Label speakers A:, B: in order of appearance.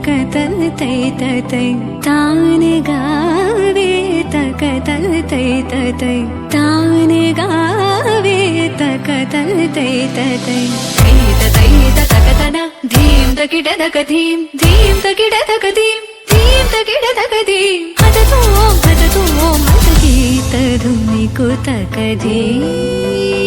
A: तकतल तै तै तान गावे तकतल तै तै तान गावे तकतल तै तै तै तकतन धीम तकिड तक धीम धीम तकिड तक धीम धीम तकिड तक धीम हदतो मत गीत धुनि को तक धीम